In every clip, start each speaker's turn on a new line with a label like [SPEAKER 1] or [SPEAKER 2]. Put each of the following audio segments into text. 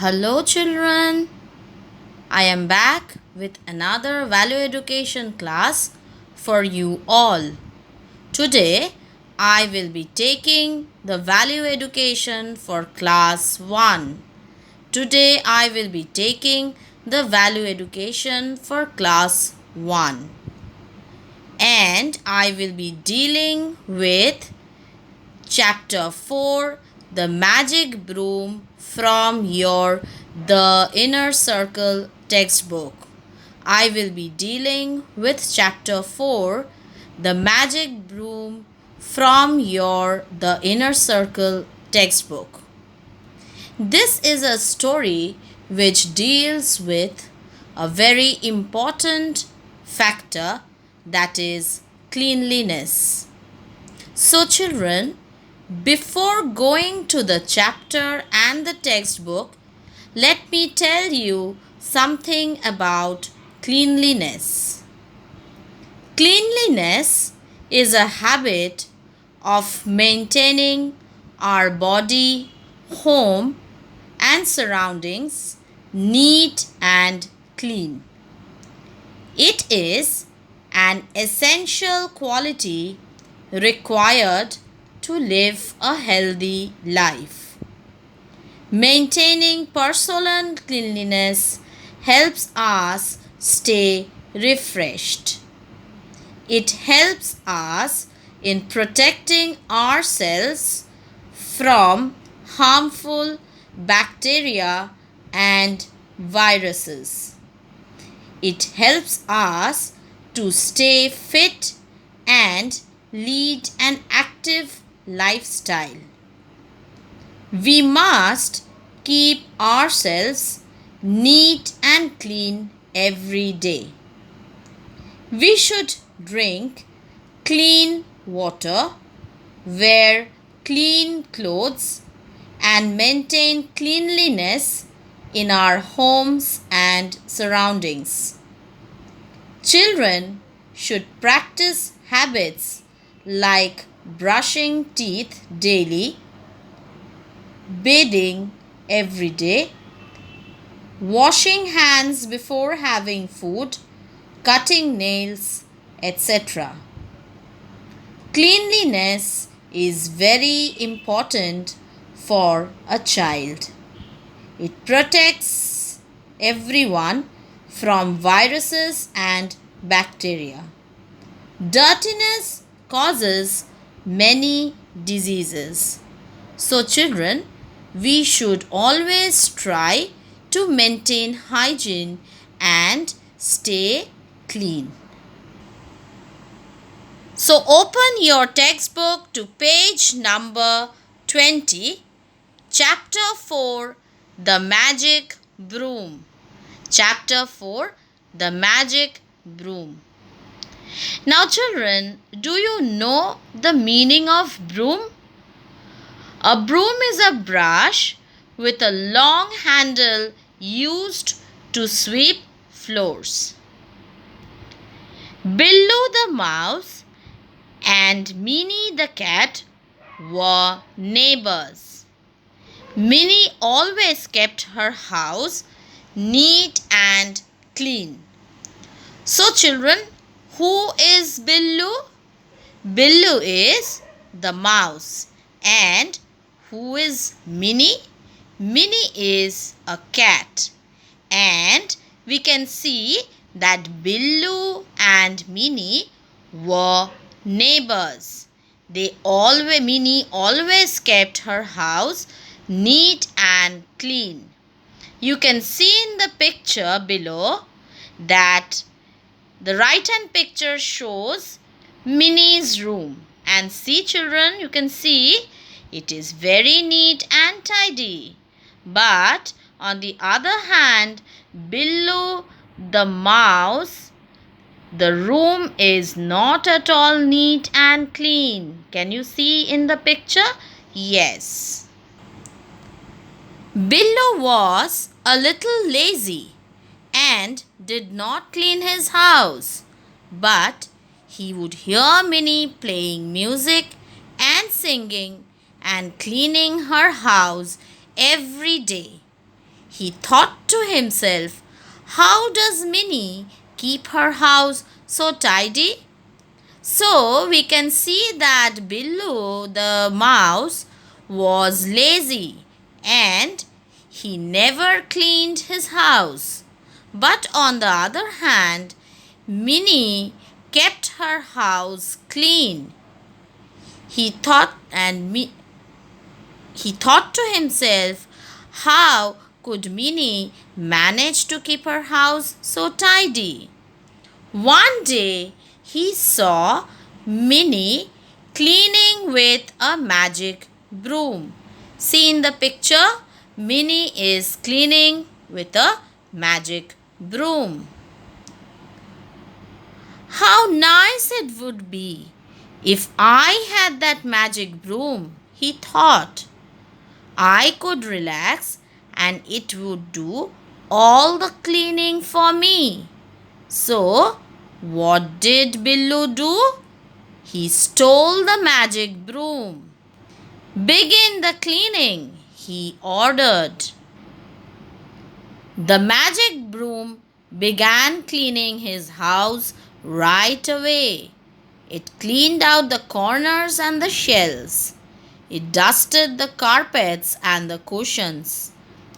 [SPEAKER 1] Hello, children. I am back with another value education class for you all. Today, I will be taking the value education for class 1. Today, I will be taking the value education for class 1. And I will be dealing with Chapter 4, The Magic Broom from your The Inner Circle textbook. I will be dealing with Chapter 4, The Magic Broom from your The Inner Circle textbook. This is a story which deals with a very important factor, that is cleanliness. So, children, before going to the chapter and the textbook, let me tell you something about cleanliness. Cleanliness is a habit of maintaining our body, home, and surroundings neat and clean. It is an essential quality required to live a healthy life. Maintaining personal cleanliness helps us stay refreshed. It helps us in protecting ourselves from harmful bacteria and viruses. It helps us to stay fit and lead an active lifestyle. We must keep ourselves neat and clean every day. We should drink clean water, wear clean clothes, and maintain cleanliness in our homes and surroundings. Children should practice habits like brushing teeth daily, bathing every day, washing hands before having food, cutting nails, etc. Cleanliness is very important for a child. It protects everyone from viruses and bacteria. Dirtiness causes many diseases. So, children, we should always try to maintain hygiene and stay clean. So, open your textbook to page number 20, Chapter 4, The Magic Broom. Chapter 4, The Magic Broom. Now, children, do you know the meaning of broom? A broom is a brush with a long handle used to sweep floors. Billu the mouse and Minnie the cat were neighbors. Minnie always kept her house neat and clean. So, children, who is Billu? Billu is the mouse. And who is Minnie? Minnie is a cat. And we can see that Billu and Minnie were neighbors. Minnie always kept her house neat and clean. You can see in the picture below that the right hand picture shows Minnie's room. And see, children, you can see it is very neat and tidy. But on the other hand, below the mouse, the room is not at all neat and clean. Can you see in the picture? Yes. Billu was a little lazy and did not clean his house. But he would hear Minnie playing music singing and cleaning her house every day. He thought to himself, how does Minnie keep her house so tidy? So we can see that Billu the mouse was lazy and he never cleaned his house. But on the other hand, Minnie kept her house clean. He thought he thought to himself, how could Minnie manage to keep her house so tidy? One day he saw Minnie cleaning with a magic broom. See in the picture, Minnie is cleaning with a magic broom. How nice it would be if I had that magic broom, he thought. I could relax and it would do all the cleaning for me. So, what did Billu do? He stole the magic broom. Begin the cleaning, he ordered. The magic broom began cleaning his house right away. It cleaned out the corners and the shelves. It dusted the carpets and the cushions.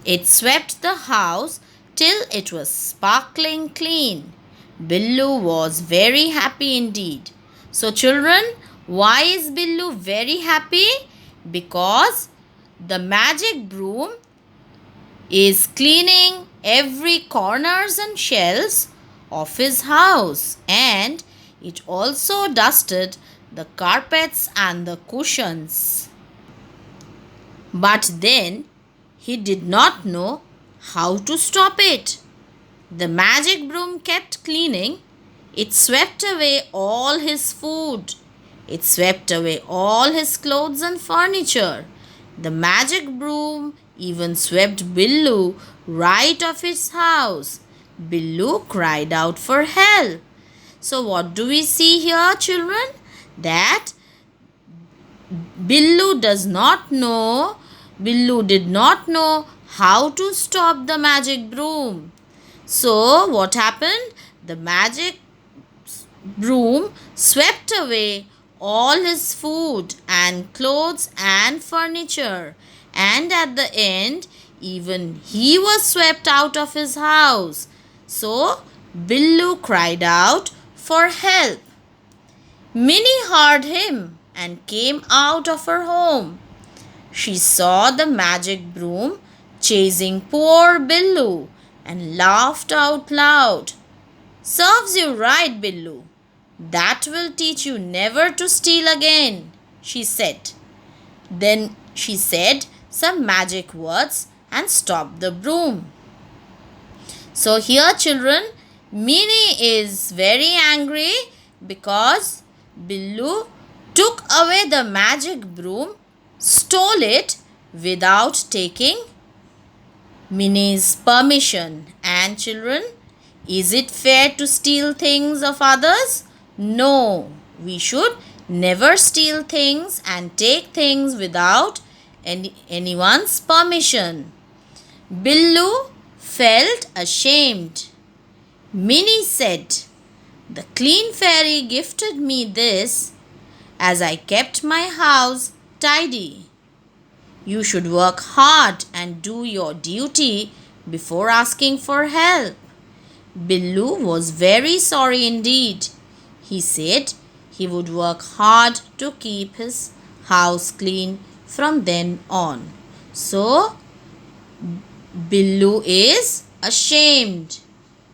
[SPEAKER 1] It swept the house till it was sparkling clean. Billu was very happy indeed. So, children, why is Billu very happy? Because the magic broom is cleaning every corners and shelves of his house, and it also dusted the carpets and the cushions. But then he did not know how to stop it. The magic broom kept cleaning. It swept away all his food. It swept away all his clothes and furniture. The magic broom even swept Billu right off his house. Billu cried out for help. So, what do we see here, children? That Billu did not know how to stop the magic broom. So, what happened? The magic broom swept away all his food and clothes and furniture, and at the end, even he was swept out of his house. So, Billu cried out for help. Minnie heard him and came out of her home. She saw the magic broom chasing poor Billu and laughed out loud. Serves you right, Billu. That will teach you never to steal again, she said. Then she said some magic words and stopped the broom. So here, children, Minnie is very angry because Billu took away the magic broom, stole it without taking Minnie's permission. And children, is it fair to steal things of others? No, we should never steal things and take things without anyone's permission. Billu felt ashamed. Minnie said, the clean fairy gifted me this as I kept my house tidy. You should work hard and do your duty before asking for help. Billu was very sorry indeed. He said he would work hard to keep his house clean from then on. So, Billu is ashamed.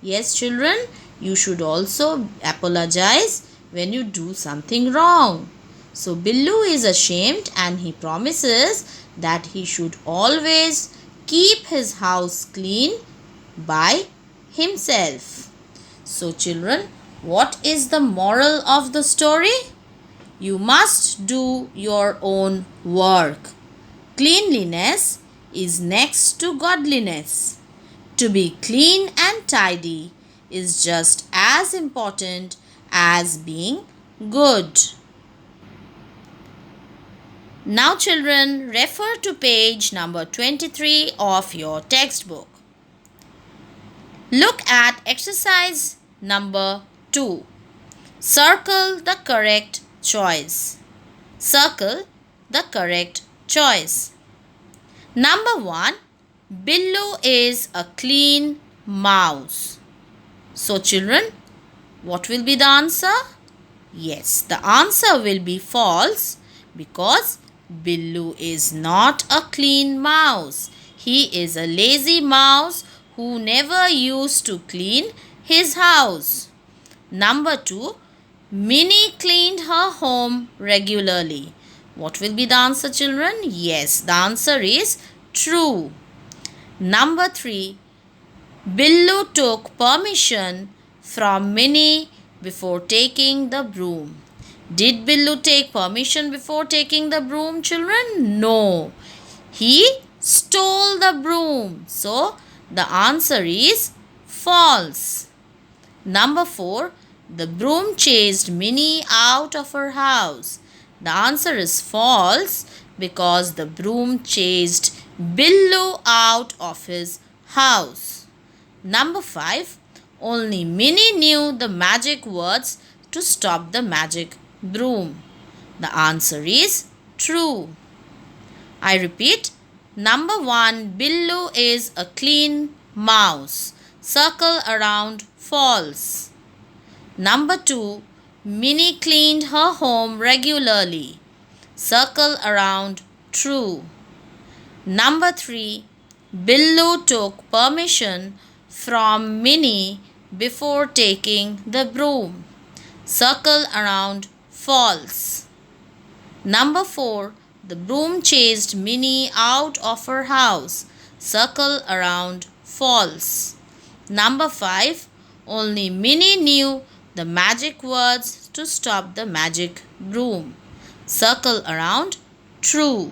[SPEAKER 1] Yes, children, you should also apologize when you do something wrong. So, Billu is ashamed and he promises that he should always keep his house clean by himself. So, children, what is the moral of the story? You must do your own work. Cleanliness is next to godliness. To be clean and tidy is just as important as being good. Now, children, refer to page number 23 of your textbook. Look at exercise number 2. Circle the correct choice. Circle the correct choice. Number 1. Billu is a clean mouse. So, children, what will be the answer? Yes, the answer will be false because Billu is not a clean mouse. He is a lazy mouse who never used to clean his house. Number 2. Minnie cleaned her home regularly. What will be the answer, children? Yes, the answer is true. Number 3. Billu took permission from Minnie before taking the broom. Did Billu take permission before taking the broom, children? No. He stole the broom. So, the answer is false. Number 4. The broom chased Minnie out of her house. The answer is false because the broom chased Billu out of his house. Number 5. Only Minnie knew the magic words to stop the magic broom. The answer is true. I repeat. Number 1. Billu is a clean mouse. Circle around false. Number 2. Minnie cleaned her home regularly. Circle around true. Number 3. Billu took permission from Minnie before taking the broom. Circle around false. Number 4. The broom chased Minnie out of her house. Circle around false. Number 5. Only Minnie knew the magic words to stop the magic broom. Circle around true.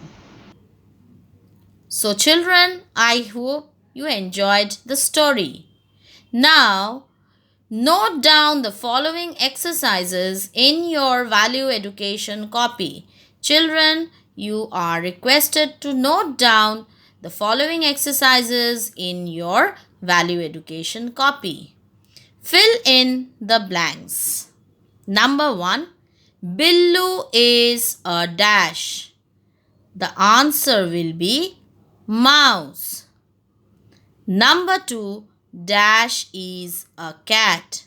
[SPEAKER 1] So, children, I hope you enjoyed the story. Now, note down the following exercises in your value education copy. Children, you are requested to note down the following exercises in your value education copy. Fill in the blanks. Number 1. Billu is a dash. The answer will be mouse. Number 2. Dash is a cat.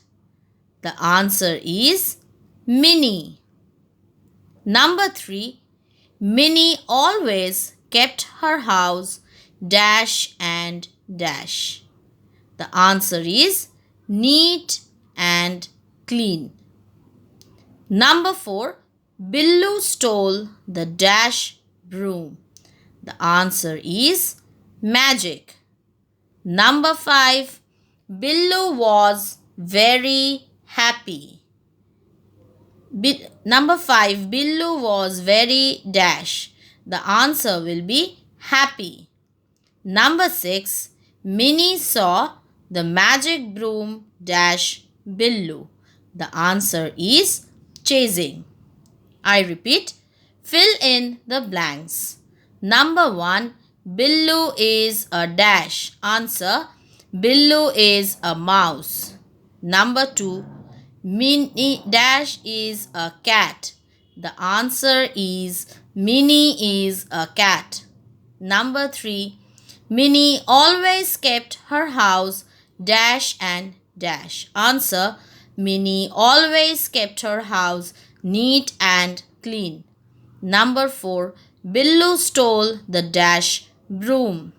[SPEAKER 1] The answer is Minnie. Number 3. Minnie always kept her house dash and dash. The answer is neat and clean. Number 4. Billu stole the dash broom. The answer is magic. Number 5. Billu was very happy. Number 5. Billu was very dash. The answer will be happy. Number 6. Minnie saw the magic broom dash Billu. The answer is chasing. I repeat, fill in the blanks. Number 1. Billu is a dash. Answer, Billu is a mouse. Number 2. Minnie dash is a cat. The answer is Minnie is a cat. Number 3. Minnie always kept her house dash and dash. Answer, Minnie always kept her house neat and clean. Number 4. Billu stole the dash broom.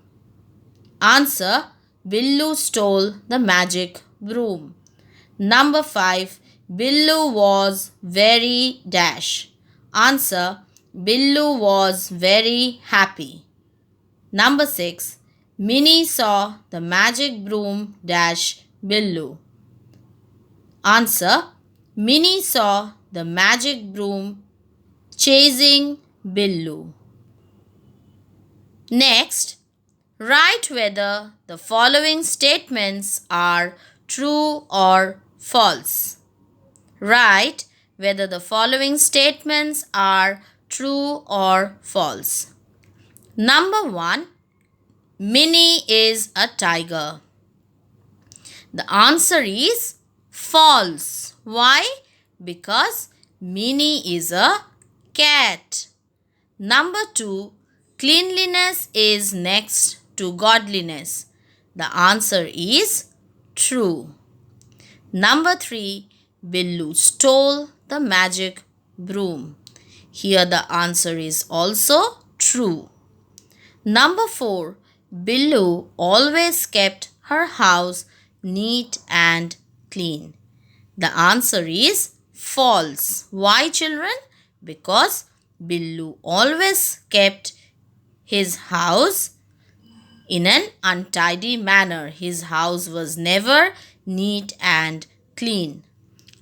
[SPEAKER 1] Answer, Billu stole the magic broom. Number 5. Billu was very dash. Answer, Billu was very happy. Number 6. Minnie saw the magic broom dash Billu. Answer, Minnie saw the magic broom chasing Billu. Next, write whether the following statements are true or false. Write whether the following statements are true or false? Number 1. Minnie is a tiger. The answer is false. Why? Because Minnie is a cat. Number 2. Cleanliness is next to godliness. The answer is true. Number 3. Billu stole the magic broom. Here the answer is also true. Number 4. Billu always kept her house neat and clean. The answer is false. Why, children? Because Billu always kept his house in an untidy manner. His house was never neat and clean.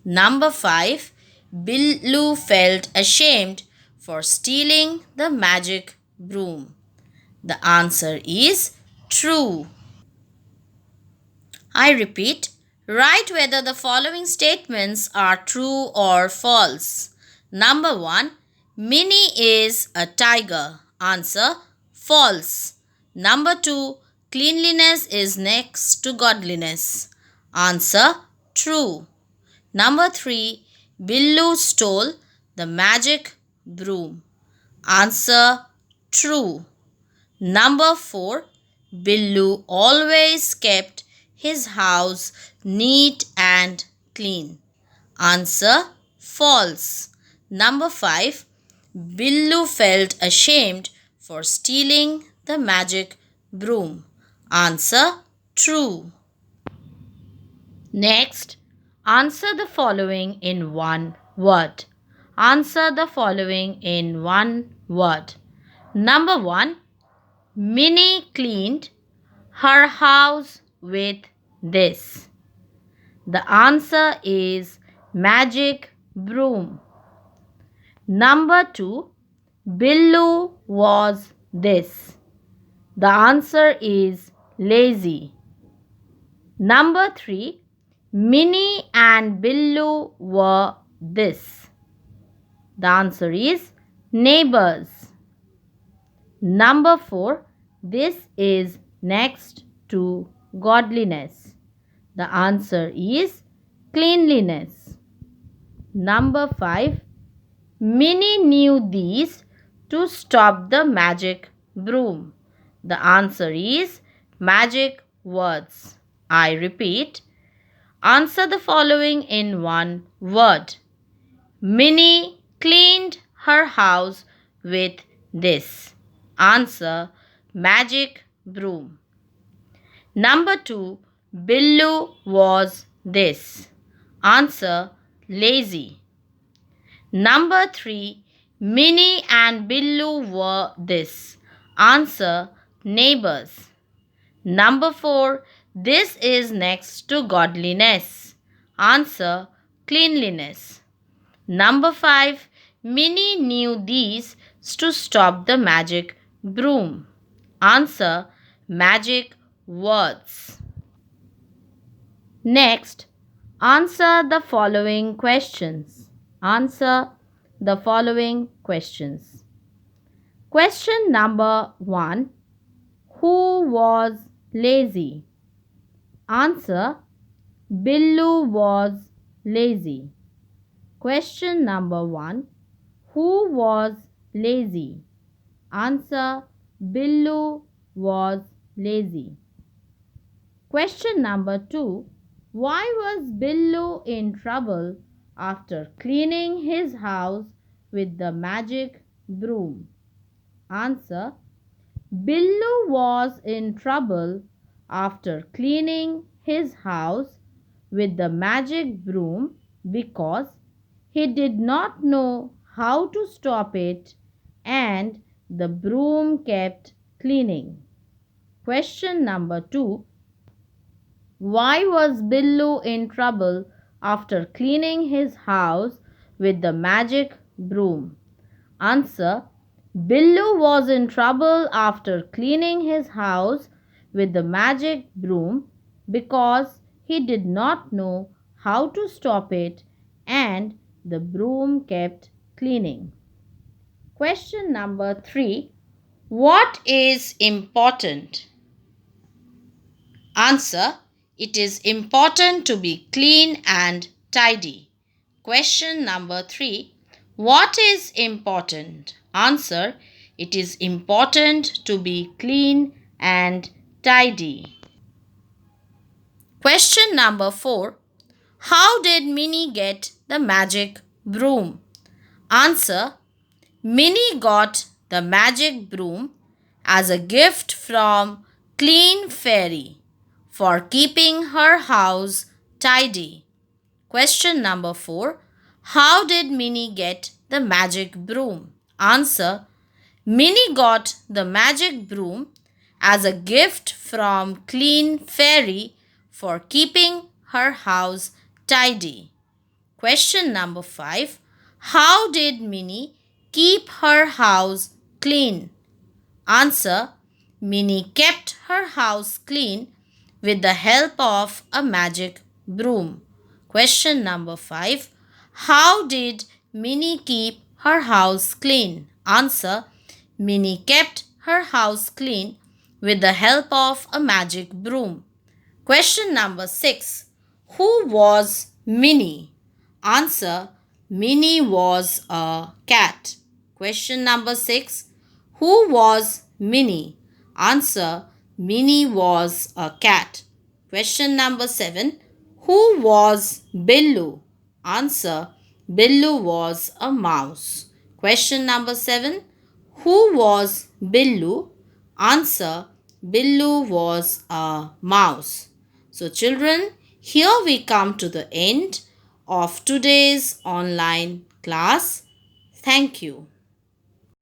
[SPEAKER 1] Number 5. Billu felt ashamed for stealing the magic broom. The answer is true. I repeat, write whether the following statements are true or false. Number 1. Minnie is a tiger. Answer, false. Number 2. Cleanliness is next to godliness. Answer, true. Number 3. Billu stole the magic broom. Answer, true. Number 4. Billu always kept his house neat and clean. Answer, false. Number 5. Billu felt ashamed for stealing the magic broom. Answer, true. Next, answer the following in one word. Answer the following in one word. Number 1. Minnie cleaned her house with this. The answer is magic broom. Number 2. Billu was this. The answer is lazy. Number 3. Minnie and Billu were this. The answer is neighbors. Number 4. This is next to godliness. The answer is cleanliness. Number 5. Minnie knew these to stop the magic broom. The answer is magic words. I repeat, answer the following in one word. Minnie cleaned her house with this. Answer, magic broom. Number 2. Billu was this. Answer, lazy. Number 3. Minnie and Billu were this. Answer, neighbors. Number 4. This is next to godliness. Answer, cleanliness. Number 5. Minnie knew these to stop the magic broom. Answer, magic words. Next, answer the following questions. Answer the following questions. Question number 1. Who was lazy? Answer, Billu was lazy. Question number 1. Who was lazy? Answer, Billu was lazy. Question number 2. Why was Billu in trouble after cleaning his house with the magic broom? Answer, Billu was in trouble after cleaning his house with the magic broom because he did not know how to stop it and the broom kept cleaning. Question number 2. Why was Billu in trouble after cleaning his house with the magic broom? Answer, Billu was in trouble after cleaning his house with the magic broom because he did not know how to stop it and the broom kept cleaning. Question number 3. What is important? Answer. It is important to be clean and tidy. Question number 3. What is important? Answer. It is important to be clean and tidy. Question number 4. How did Minnie get the magic broom? Answer. Minnie got the magic broom as a gift from Clean Fairy for keeping her house tidy. Question number 4. How did Minnie get the magic broom? Answer. Minnie got the magic broom as a gift from Clean Fairy for keeping her house tidy. Question number 5. How did Minnie keep her house clean? Answer. Minnie kept her house clean with the help of a magic broom. Question number 5. How did Minnie keep her house clean? Answer. Minnie kept her house clean with the help of a magic broom. Question number 6. Who was Minnie? Answer. Minnie was a cat. Question number 6. Who was Minnie? Answer. Minnie was a cat. Question number 7. Who was Billu? Answer. Billu was a mouse. Question number 7. Who was Billu? Answer. Billu was a mouse. So children, here we come to the end of today's online class. Thank you.